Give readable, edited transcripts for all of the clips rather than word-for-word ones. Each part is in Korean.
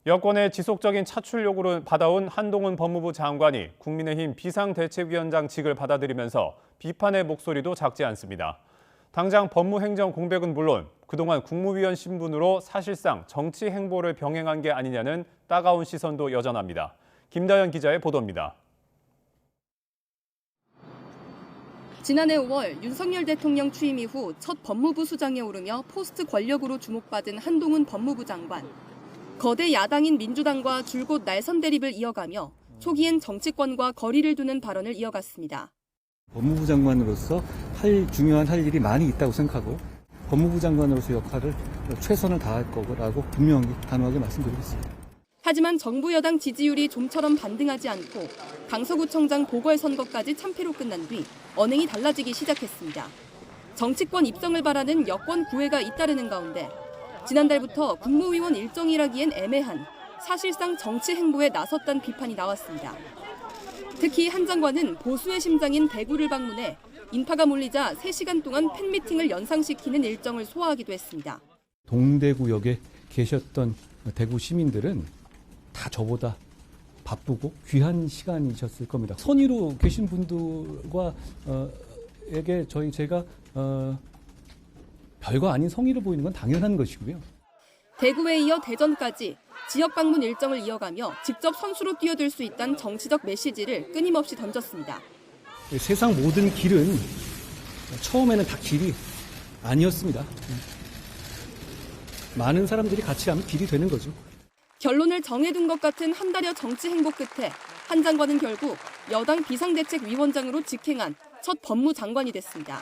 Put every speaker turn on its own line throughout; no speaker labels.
여권의 지속적인 차출 요구를 받아온 한동훈 법무부 장관이 국민의힘 비상대책위원장직을 받아들이면서 비판의 목소리도 작지 않습니다. 당장 법무행정 공백은 물론 그동안 국무위원 신분으로 사실상 정치 행보를 병행한 게 아니냐는 따가운 시선도 여전합니다. 김다연 기자의 보도입니다.
지난해 5월 윤석열 대통령 취임 이후 첫 법무부 수장에 오르며 포스트 권력으로 주목받은 한동훈 법무부 장관. 거대 야당인 민주당과 줄곧 날선 대립을 이어가며 초기엔 정치권과 거리를 두는 발언을 이어갔습니다.
법무부 장관으로서 중요한 할 일이 많이 있다고 생각하고 법무부 장관으로서 역할을 최선을 다할 거라고 분명히 단호하게 말씀드리겠습니다.
하지만 정부 여당 지지율이 좀처럼 반등하지 않고 강서구청장 보궐선거까지 참패로 끝난 뒤 언행이 달라지기 시작했습니다. 정치권 입성을 바라는 여권 구애가 잇따르는 가운데 지난달부터 국무위원 일정이라기엔 애매한 사실상 정치 행보에 나섰다는 비판이 나왔습니다. 특히 한 장관은 보수의 심장인 대구를 방문해 인파가 몰리자 3시간 동안 팬미팅을 연상시키는 일정을 소화하기도 했습니다.
동대구역에 계셨던 대구 시민들은 다 저보다 바쁘고 귀한 시간이셨을 겁니다. 선의로 계신 분들과 에게 제가 별거 아닌 성의를 보이는 건 당연한 것이고요.
대구에 이어 대전까지 지역 방문 일정을 이어가며 직접 선수로 뛰어들 수 있다는 정치적 메시지를 끊임없이 던졌습니다.
세상 모든 길은 처음에는 다 길이 아니었습니다. 많은 사람들이 같이 하면 길이 되는 거죠.
결론을 정해둔 것 같은 한 달여 정치 행보 끝에 한 장관은 결국 여당 비상대책위원장으로 직행한 첫 법무장관이 됐습니다.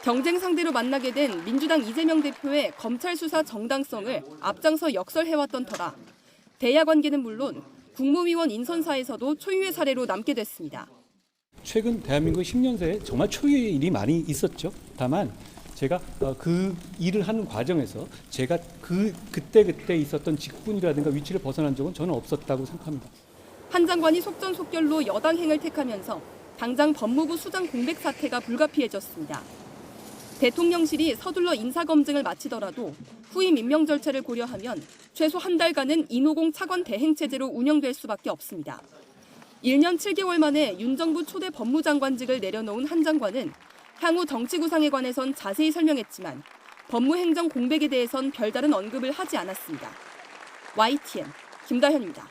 경쟁 상대로 만나게 된 민주당 이재명 대표의 검찰 수사 정당성을 앞장서 역설해왔던 터라 대야 관계는 물론 국무위원 인선사에서도 초유의 사례로 남게 됐습니다.
최근 대한민국 10년 새에 정말 초유의 일이 많이 있었죠. 다만 제가 그 일을 하는 과정에서 제가 그때 있었던 직분이라든가 위치를 벗어난 적은 저는 없었다고 생각합니다.
한 장관이 속전속결로 여당행을 택하면서 당장 법무부 수장 공백 사태가 불가피해졌습니다. 대통령실이 서둘러 인사검증을 마치더라도 후임 임명 절차를 고려하면 최소 한 달간은 인호공 차관 대행 체제로 운영될 수밖에 없습니다. 1년 7개월 만에 윤 정부 초대 법무장관직을 내려놓은 한 장관은 향후 정치 구상에 관해선 자세히 설명했지만 법무행정 공백에 대해선 별다른 언급을 하지 않았습니다. YTN 김다현입니다.